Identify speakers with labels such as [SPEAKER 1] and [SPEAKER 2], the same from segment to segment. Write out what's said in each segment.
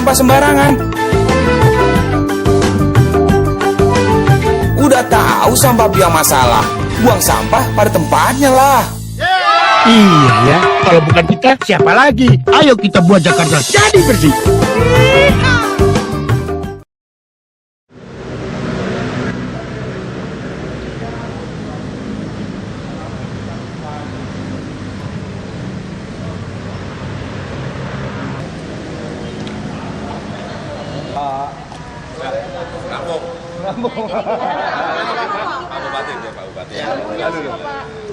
[SPEAKER 1] sampah sembarangan. Udah tahu sampah biang masalah, buang sampah pada tempatnya lah.
[SPEAKER 2] Iya ya, kalau bukan kita siapa lagi? Ayo kita buat Jakarta jadi bersih.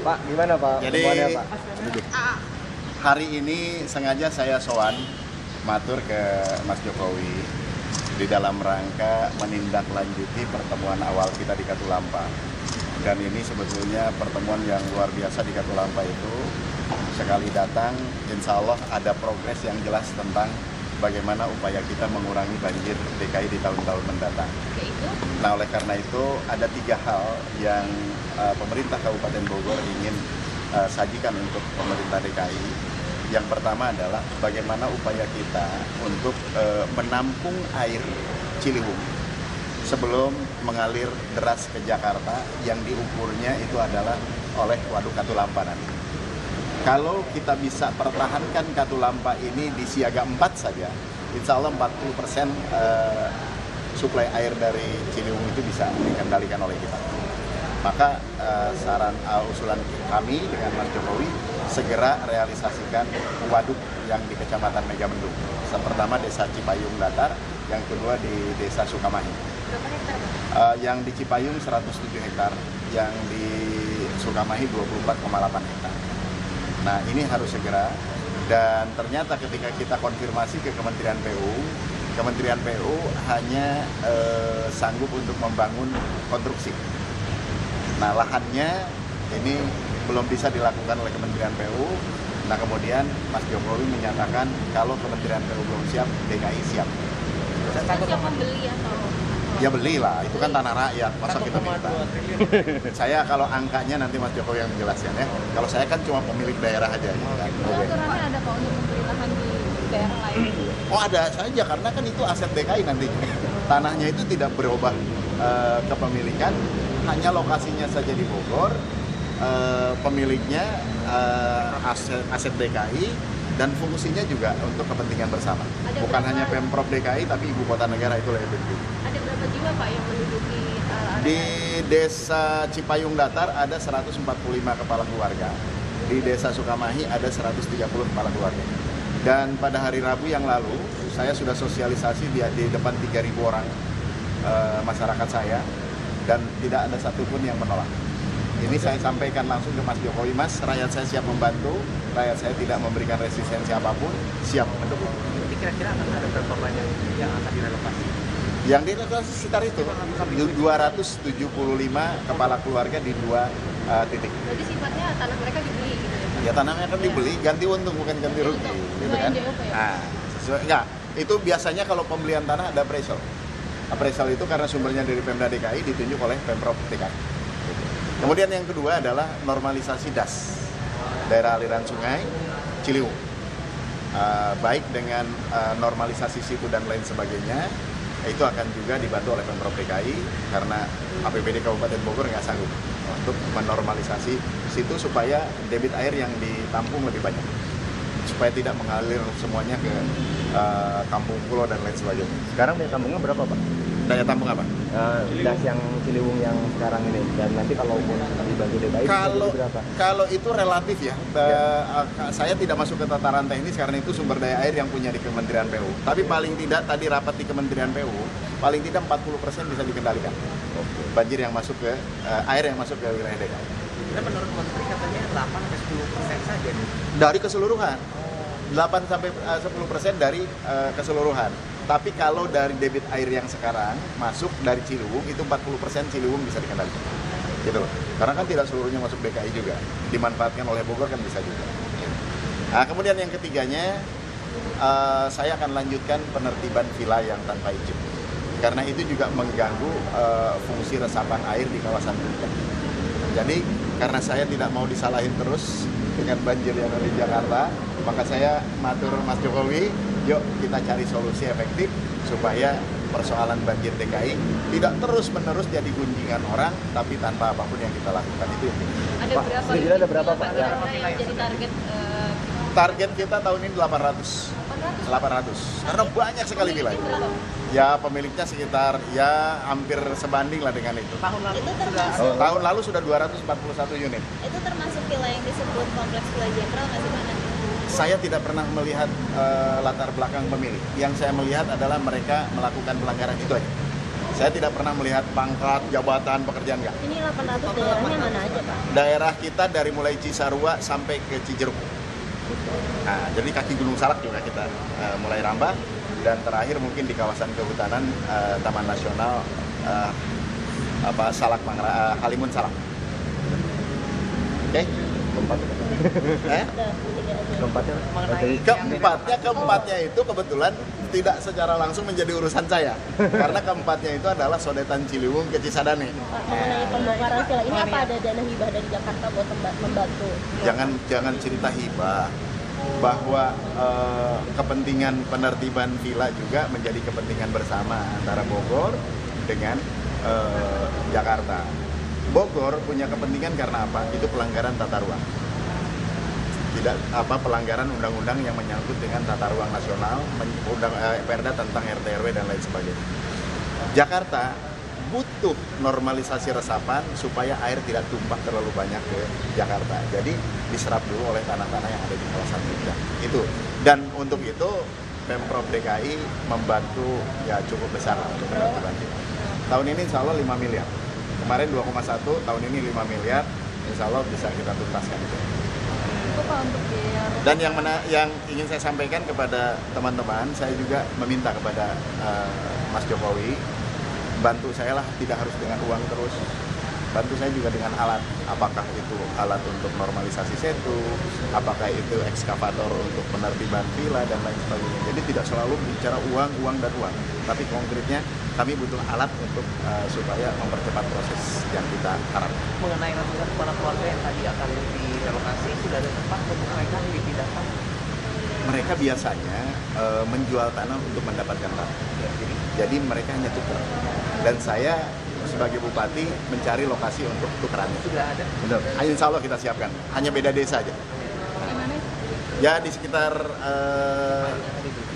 [SPEAKER 3] Pak, gimana Pak?
[SPEAKER 4] Jadi
[SPEAKER 3] Pak?
[SPEAKER 4] hari ini sengaja saya sowan matur ke Mas Jokowi di dalam rangka menindaklanjuti pertemuan awal kita di Katulampa. Dan ini sebetulnya pertemuan yang luar biasa di Katulampa itu. Sekali datang, insya Allah ada progres yang jelas tentang bagaimana upaya kita mengurangi banjir DKI di tahun-tahun mendatang. Nah, oleh karena itu ada 3 hal yang pemerintah Kabupaten Bogor ingin sajikan untuk pemerintah DKI. Yang pertama adalah bagaimana upaya kita untuk menampung air Ciliwung sebelum mengalir deras ke Jakarta, yang diukurnya itu adalah oleh Waduk Katulampa nanti. Kalau kita bisa pertahankan Katulampa ini di siaga 4 saja, insya Allah 40% suplai air dari Ciliwung itu bisa dikendalikan oleh kita. Maka usulan kami dengan Mas Jokowi segera realisasikan waduk yang di Kecamatan Megamendung. Pertama Desa Cipayung Datar, yang kedua di Desa Sukamahi. Yang di Cipayung 107 hektar, yang di Sukamahi 24,8 hektar. Nah, ini harus segera, dan ternyata ketika kita konfirmasi ke Kementerian PU hanya sanggup untuk membangun konstruksi. Nah, lahannya ini belum bisa dilakukan oleh Kementerian PU. Nah, kemudian Mas Jokowi menyatakan kalau Kementerian PU belum siap, DKI siap.
[SPEAKER 5] Siap membeli atau?
[SPEAKER 4] Ya belilah, itu kan tanah rakyat, masa kita minta. Saya kalau angkanya nanti Mas Jokowi yang menjelaskan ya. Kalau saya kan cuma pemilik daerah aja. Kan?
[SPEAKER 5] Aturannya ada Pak untuk membeli lahan di daerah lain?
[SPEAKER 4] Oh, ada saja, karena kan itu aset DKI nantinya. Tanahnya itu tidak berubah kepemilikan, hanya lokasinya saja di Bogor, pemiliknya aset DKI, dan fungsinya juga untuk kepentingan bersama. Bukan hanya Pemprov DKI, tapi Ibu Kota Negara itu lebih penting.
[SPEAKER 5] Ada berapa jiwa Pak yang menduduki area?
[SPEAKER 4] Di Desa Cipayung Datar ada 145 kepala keluarga. Di Desa Sukamahi ada 130 kepala keluarga. Dan pada hari Rabu yang lalu, saya sudah sosialisasi di depan 3.000 orang masyarakat saya, dan tidak ada satupun yang menolak. Ini saya sampaikan langsung ke Mas Jokowi, Mas, rakyat saya siap membantu, rakyat saya tidak memberikan resistensi apapun, siap mendukung.
[SPEAKER 3] Kira-kira akan ada berapa banyak yang akan direlokasi?
[SPEAKER 4] Yang direlokasi sekitar itu, 275 kepala keluarga di 2 titik.
[SPEAKER 5] Jadi sifatnya tanah mereka dibeli gitu ya?
[SPEAKER 4] Ya, tanahnya akan dibeli, ganti untung bukan ganti rugi, gitu kan? Nah, enggak, itu biasanya kalau pembelian tanah ada appraisal. Appraisal itu karena sumbernya dari Pemda DKI ditunjuk oleh Pemprov DKI. Kemudian yang kedua adalah normalisasi DAS, daerah aliran sungai Ciliwung. Baik dengan normalisasi situ dan lain sebagainya, itu akan juga dibantu oleh Pemprov DKI karena APBD Kabupaten Bogor nggak sanggup untuk menormalisasi situ supaya debit air yang ditampung lebih banyak, supaya tidak mengalir semuanya ke kampung pulau dan lain sebagainya.
[SPEAKER 3] Sekarang daya tampungnya berapa Pak?
[SPEAKER 4] Daya tampung apa?
[SPEAKER 3] Das yang Ciliwung yang sekarang ini, dan nanti kalau pun dibantu DKI berapa?
[SPEAKER 4] Kalau itu relatif ya. Saya tidak masuk ke tataran teknis karena itu sumber daya air yang punya di Kementerian PU. Tapi paling tidak tadi rapat di Kementerian PU, paling tidak 40% bisa dikendalikan. Banjir yang masuk ke air yang masuk ke wilayah DKI.
[SPEAKER 3] Dan menurut Menteri katanya 8-10% saja nih.
[SPEAKER 4] Dari keseluruhan. 8-10% dari keseluruhan. Tapi kalau dari debit air yang sekarang masuk dari Ciliwung, itu 40% Ciliwung bisa dikendalikan. Gitu loh. Karena kan tidak seluruhnya masuk DKI juga. Dimanfaatkan oleh Bogor kan bisa juga. Nah, kemudian yang ketiganya, saya akan lanjutkan penertiban villa yang tanpa izin. Karena itu juga mengganggu fungsi resapan air di kawasan Puncak. Jadi, karena saya tidak mau disalahin terus dengan banjir yang ada di Jakarta, maka saya matur Mas Jokowi, yuk kita cari solusi efektif supaya persoalan banjir DKI tidak terus-menerus jadi gunjingan orang, tapi tanpa apapun yang kita lakukan. Itu intinya.
[SPEAKER 3] Ada berapa Pak
[SPEAKER 5] yang jadi target?
[SPEAKER 4] Target kita tahun ini 800. 800. Karena banyak sekali wilayah. Ya pemiliknya sekitar ya hampir sebanding lah dengan itu. Tahun lalu sudah 241 unit.
[SPEAKER 5] Itu termasuk villa yang disebut kompleks villa jenderal nggak sih Pak?
[SPEAKER 4] Saya tidak pernah melihat latar belakang pemilik. Yang saya melihat adalah mereka melakukan pelanggaran itu aja. Saya tidak pernah melihat pangkat, jabatan, pekerjaan enggak.
[SPEAKER 5] Ini 800 daerahnya mana aja Pak?
[SPEAKER 4] Daerah kita dari mulai Cisarua sampai ke Cijeruk. Nah, jadi kaki Gunung Salak juga kita mulai rambah, dan terakhir mungkin di kawasan kehutanan Taman Nasional Salak Halimun Salak. Oke? Keempatnya itu kebetulan tidak secara langsung menjadi urusan saya, karena keempatnya itu adalah sodetan Ciliwung ke Cisadane.
[SPEAKER 5] Mengenai pembongkaran villa ini apa ada dana hibah dari Jakarta buat membantu?
[SPEAKER 4] Jangan cerita hibah, bahwa kepentingan penertiban villa juga menjadi kepentingan bersama antara Bogor dengan Jakarta. Bogor punya kepentingan karena apa? Itu pelanggaran tata ruang. Pelanggaran undang-undang yang menyangkut dengan tata ruang nasional, Perda tentang RT RW dan lain sebagainya. Jakarta butuh normalisasi resapan supaya air tidak tumpah terlalu banyak ke Jakarta. Jadi diserap dulu oleh tanah-tanah yang ada di kawasan Puncak. Itu. Dan untuk itu Pemprov DKI membantu ya cukup besar untuk penertiban itu. Tahun ini insya Allah 5 miliar. Kemarin 2,1, tahun ini 5 miliar. Insya Allah bisa kita tuntaskan itu. Dan yang ingin saya sampaikan kepada teman-teman, saya juga meminta kepada Mas Jokowi, bantu saya lah, tidak harus dengan uang terus. Bantu saya juga dengan alat, apakah itu alat untuk normalisasi setu, apakah itu ekskavator untuk penertiban villa dan lain sebagainya. Jadi tidak selalu bicara uang, dan uang, tapi konkretnya kami butuh alat untuk supaya mempercepat proses yang kita harapkan.
[SPEAKER 6] Mengenai ratusan kepala keluarga yang tadi akan direlokasi, sudah ada tempat untuk mereka dipindahkan?
[SPEAKER 4] Mereka biasanya menjual tanah untuk mendapatkan tanah. Jadi mereka hanya tukar. Dan saya sebagai bupati mencari lokasi untuk tukerannya.
[SPEAKER 6] Sudah ada?
[SPEAKER 4] Benar. Insya Allah kita siapkan. Hanya beda desa aja. Ya di sekitar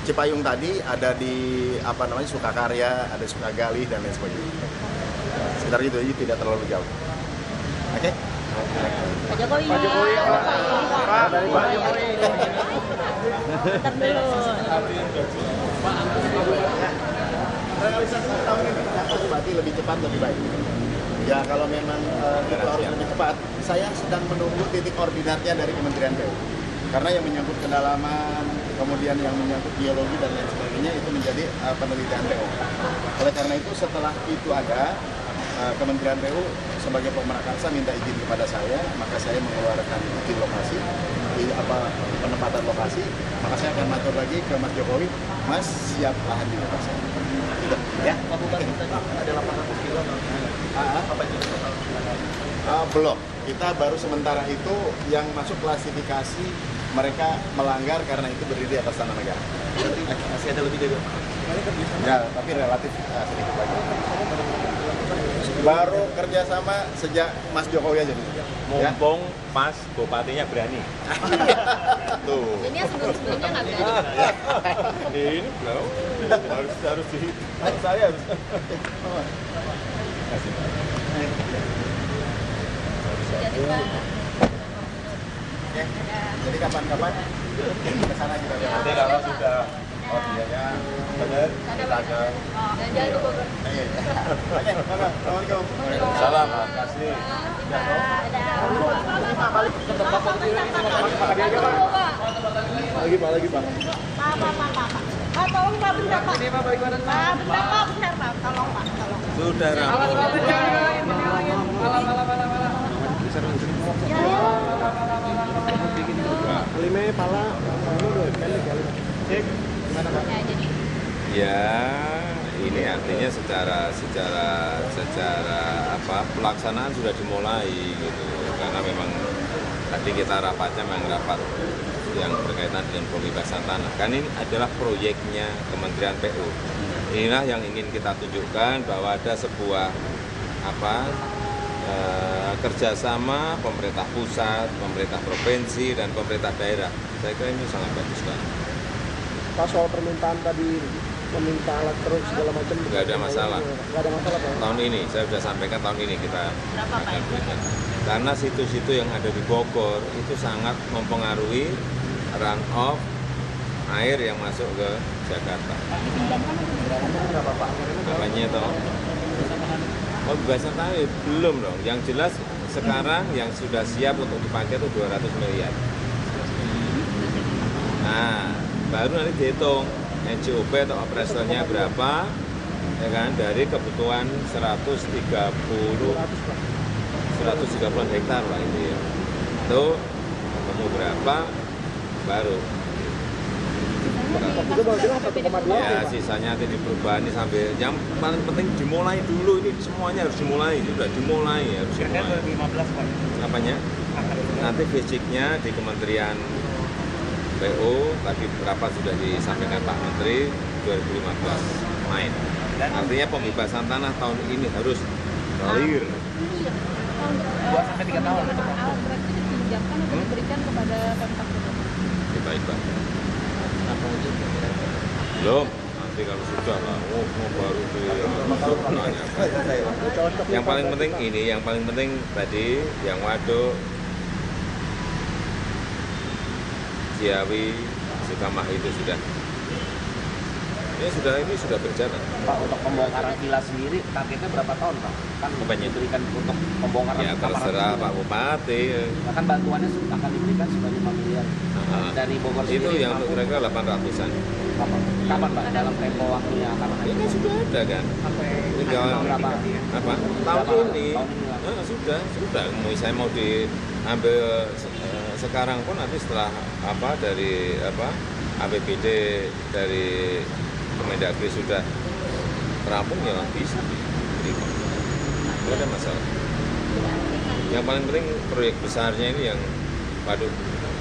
[SPEAKER 4] Cipayung tadi, ada di Sukakarya, ada Sukagali dan lain sebagainya. Sekitar itu aja, tidak terlalu jauh. Oke?
[SPEAKER 5] Pak Jokowi. Pak Jokowi. Ntar dulu.
[SPEAKER 4] Realisasi tahun ini berarti lebih cepat lebih baik. Ya kalau memang kita harus lebih cepat, saya sedang menunggu titik koordinatnya dari Kementerian PU. Karena yang menyangkut kedalaman, kemudian yang menyangkut geologi dan lain sebagainya itu menjadi penelitian PU. Oleh karena itu setelah itu ada Kementerian PU sebagai pemerakarsa minta izin kepada saya, maka saya mengeluarkan izin lokasi, penempatan lokasi, maka saya akan matur lagi ke Mas Jokowi, Mas siap lahan di lokasi. Ya,
[SPEAKER 6] Ada 800 kilo. Apa itu total?
[SPEAKER 4] Belum. Kita baru sementara itu yang masuk klasifikasi mereka melanggar karena itu berdiri di atas tanah negara.
[SPEAKER 6] Masih ada lebih dari
[SPEAKER 4] Ya, tapi relatif sedikit lagi. Baru kerjasama sejak Mas Jokowi aja dulu.
[SPEAKER 7] Mumpung pas bupatinya berani.
[SPEAKER 4] Tuh.
[SPEAKER 5] Ini yang sebelum-sebelumnya nggak berani.
[SPEAKER 7] Ini belum. Harus di. Saya harus.
[SPEAKER 5] Jadi Pak.
[SPEAKER 4] Ya. Jadi kapan-kapan ke sana kita lihat.
[SPEAKER 7] Nanti kalau sudah biayanya benar, kita ke.
[SPEAKER 5] Dan jangan lupa Bogor.
[SPEAKER 4] Iya. Oke, assalamualaikum.
[SPEAKER 7] Salam, terima kasih.
[SPEAKER 3] Lagi Pak.
[SPEAKER 5] Pak, tolong Pak, bentar Pak. Bentar Pak, tolong Pak, tolong.
[SPEAKER 7] Sudah
[SPEAKER 3] Lime pala.
[SPEAKER 8] Ya, ini artinya secara pelaksanaan sudah dimulai gitu. Karena memang tadi kita rapatnya memang rapat yang berkaitan dengan pembebasan tanah. Kan ini adalah proyeknya Kementerian PU. Inilah yang ingin kita tunjukkan bahwa ada sebuah kerjasama pemerintah pusat, pemerintah provinsi, dan pemerintah daerah. Saya kira ini sangat bagus sekali.
[SPEAKER 3] Pak, soal permintaan tadi meminta alat terus segala macam
[SPEAKER 8] Nggak ada masalah.
[SPEAKER 3] Nggak ada masalah Pak.
[SPEAKER 8] Tahun ini, saya sudah sampaikan tahun ini kita akan berikan. Karena situ-situ yang ada di Bogor itu sangat mempengaruhi run off air yang masuk ke Jakarta. Apanya toh? Oh, pembebasan tanah belum dong. Yang jelas sekarang yang sudah siap untuk dipakai itu 200 miliar. Nah, baru nanti dihitung NJOP atau operasionalnya berapa, ya kan, dari kebutuhan 130 hektar lah itu ya. Itu ketemu berapa, baru. Ya, sisanya nanti diperubahan ini sambil, yang paling penting dimulai dulu, ini semuanya harus dimulai, ini sudah dimulai, harus dimulai.
[SPEAKER 6] 2015 Pak.
[SPEAKER 8] Apanya? Nanti basicnya di Kementerian PU, tadi berapa sudah disampaikan Pak Menteri, 2015 main. Artinya pembebasan tanah tahun ini harus clear.
[SPEAKER 6] 2-3 tahun untuk waktu.
[SPEAKER 5] Berarti dipinjamkan atau diberikan kepada Pemkab?
[SPEAKER 8] Kita iba. Belum, nanti kalau sudah lah, baru ditanyakan. Yang paling penting ini, yang paling penting tadi, yang waduk, Ciawi, Sukamahi itu sudah. Ini sudah berjalan.
[SPEAKER 6] Pak, untuk pembongkaran villa sendiri targetnya berapa tahun Pak? Kan
[SPEAKER 8] Apanya?
[SPEAKER 6] diberikan untuk pembongkaran
[SPEAKER 8] Ya
[SPEAKER 6] kamar
[SPEAKER 8] terserah
[SPEAKER 6] sendiri.
[SPEAKER 8] Pak Bupati.
[SPEAKER 6] Nah, kan bantuannya akan diberikan sebanyak 5 miliar. Dari Bogor
[SPEAKER 8] Itu
[SPEAKER 6] sendiri
[SPEAKER 8] yang
[SPEAKER 6] mampu-
[SPEAKER 8] kira-kira 800-an.
[SPEAKER 6] Kapan Pak dalam tempo waktu yang akan
[SPEAKER 8] Ya kan sudah ada kan.
[SPEAKER 6] sampai
[SPEAKER 8] Tinggal
[SPEAKER 6] tahun berapa?
[SPEAKER 8] apa? Tahun ini. Sudah. Saya mau diambil sekarang pun nanti setelah dari APBD dari Kemendagri sudah rampung ya bisa diterima. Tidak ada masalah. Yang paling penting proyek besarnya ini yang Waduk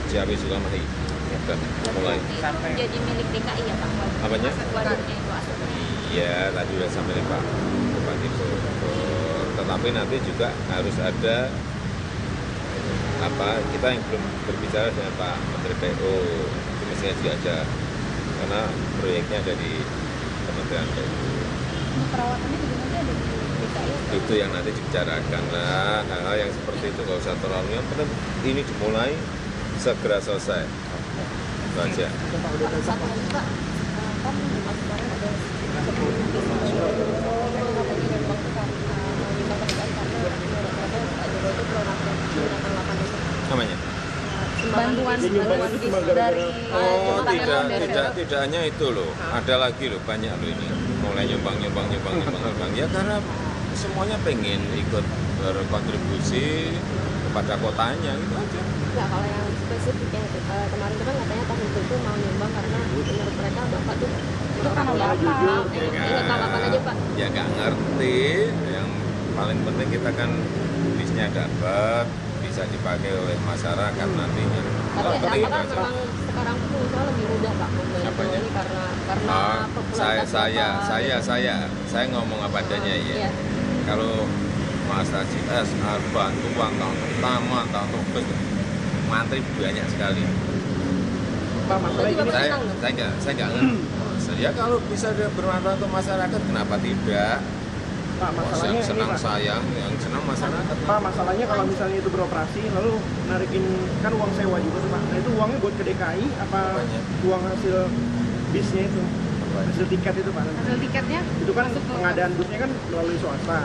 [SPEAKER 8] Ciawi Sukamahi. Sudah mulai.
[SPEAKER 5] Jadi milik DKI ya Pak?
[SPEAKER 8] Apanya?
[SPEAKER 5] Waduknya itu aslinya.
[SPEAKER 8] Iya, tadi sudah sampai Pak Bupati Bogor. Tetapi nanti juga harus ada kita yang belum berbicara dengan Pak Menteri PU, itu mestinya juga ada, karena proyeknya ada di Kementerian PU.
[SPEAKER 5] Perawatannya juga nanti ada di DKI.
[SPEAKER 8] Itu yang nanti dibicarakan lah, hal-hal yang seperti itu nggak usah terlalu, yang penting ini dimulai segera selesai. Itu aja.
[SPEAKER 5] Satu lagi Pak, kan kemarin ada 10
[SPEAKER 8] Namanya?
[SPEAKER 5] bantuan dari
[SPEAKER 8] Tidak hanya itu loh, ada lagi loh, banyak loh ini, mulai nyumbang. Ya karena semuanya pengen ikut berkontribusi kepada kotanya, gitu aja.
[SPEAKER 5] Enggak, kalau yang spesifik yang kemarin itu kan katanya tahun itu mau nyumbang karena menurut mereka Bapak tuh itu kan Bapak. Ini tanggapan aja Pak.
[SPEAKER 8] Ya nggak ngerti, yang paling penting kita kan bisnya dapat, bisa dipakai oleh masyarakat nantinya.
[SPEAKER 5] Tapi ada apa kan memang sekarang tuh usaha lebih mudah Pak membantu
[SPEAKER 8] Apanya?
[SPEAKER 5] ini karena popularitas
[SPEAKER 8] saya ngomong apa adanya ya.
[SPEAKER 5] Iya.
[SPEAKER 8] Kalau Mas Haji bantu uang tahun pertama, tahun kedua, mantri banyak sekali.
[SPEAKER 3] Pak, masalah ini
[SPEAKER 8] Saya nggak ngerti. Ya kalau bisa dia bermanfaat untuk masyarakat, kenapa tidak?
[SPEAKER 3] Pak, masalahnya ini
[SPEAKER 8] Senang
[SPEAKER 3] Pak.
[SPEAKER 8] sayang, yang senang masyarakat.
[SPEAKER 3] Pak, masalahnya kalau misalnya itu beroperasi lalu narikin kan uang sewa juga tuh Pak. Nah itu uangnya buat ke DKI apa
[SPEAKER 8] Apanya?
[SPEAKER 3] uang hasil bisnya itu? Hasil tiket itu Pak.
[SPEAKER 5] hasil tiketnya
[SPEAKER 3] Itu kan pengadaan busnya kan melalui swasta.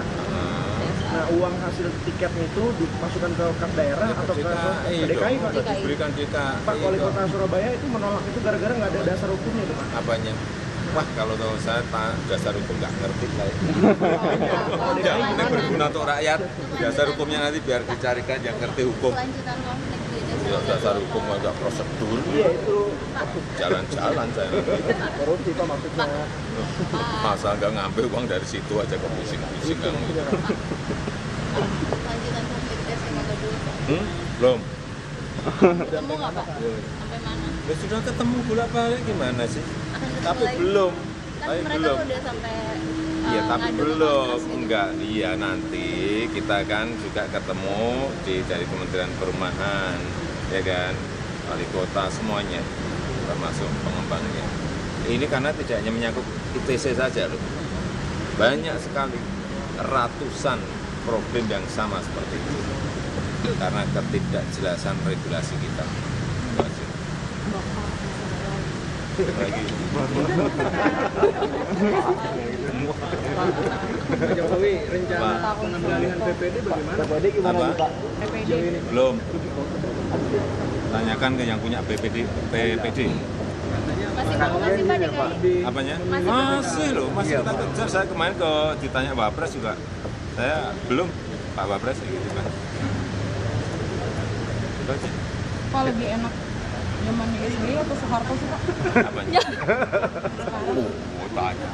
[SPEAKER 3] Nah uang hasil tiketnya itu dimasukkan ke kas daerah
[SPEAKER 8] Ya,
[SPEAKER 3] atau ke
[SPEAKER 8] DKI
[SPEAKER 3] DKI Pak.
[SPEAKER 5] DKI.
[SPEAKER 8] Diberikan DKI.
[SPEAKER 3] Pak, wali kota Surabaya itu menolak itu gara-gara nggak ada dasar hukumnya itu Pak.
[SPEAKER 8] Apanya? Wah, kalau tahu saya dasar hukum nggak ngerti saya. Udah, ini berguna untuk rakyat. Dasar hukumnya nanti biar dicarikan yang ngerti hukum.
[SPEAKER 5] kelanjutan konflik
[SPEAKER 8] Ya, dasar hukum agak prosedur.
[SPEAKER 3] Iya itu
[SPEAKER 8] Jalan-jalan saya.
[SPEAKER 3] korupsi Pak maksudnya.
[SPEAKER 8] Masa nggak ngambil uang dari situ aja kok pusing-pusing kamu.
[SPEAKER 5] kelanjutan konflik SMK 2
[SPEAKER 8] Belum.
[SPEAKER 5] ketemu nggak Pak? Sampai mana?
[SPEAKER 8] Ya sudah ketemu bolak-balik gimana sih?
[SPEAKER 5] Akan ketemu
[SPEAKER 8] Tapi
[SPEAKER 5] lagi.
[SPEAKER 8] belum.
[SPEAKER 5] Kan
[SPEAKER 8] Tapi
[SPEAKER 5] mereka
[SPEAKER 8] belum.
[SPEAKER 5] udah sampai
[SPEAKER 8] Iya, tapi
[SPEAKER 5] ngadu
[SPEAKER 8] belum.
[SPEAKER 5] kontras gitu.
[SPEAKER 8] Enggak, iya nanti kita kan juga ketemu dari Kementerian Perumahan, ya kan, wali kota semuanya, termasuk pengembangnya. Ini karena tidak hanya menyangkut ITC saja loh, banyak sekali ratusan problem yang sama seperti itu karena ketidakjelasan regulasi kita. Itu aja. Lagi.
[SPEAKER 3] Pak Jokowi rencana
[SPEAKER 8] Apa?
[SPEAKER 3] pengambilan PPD bagaimana?
[SPEAKER 8] Apa? Belum. Tanyakan ke yang punya PPD.
[SPEAKER 5] Masih mau ngasih Pak DKI?
[SPEAKER 8] Apanya?
[SPEAKER 5] Masih
[SPEAKER 8] Masih loh, masih kita kejar. Saya kemarin ditanya Wapres juga. Saya belum, Pak Wapres gitu kan. Itu aja.
[SPEAKER 9] Pak lebih enak zaman SBY atau Soeharto sih Pak?
[SPEAKER 8] Apanya? Oh, tanya.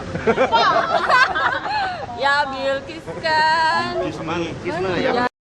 [SPEAKER 5] Ya Bilkis kan.
[SPEAKER 3] Kisma ya.
[SPEAKER 5] Ya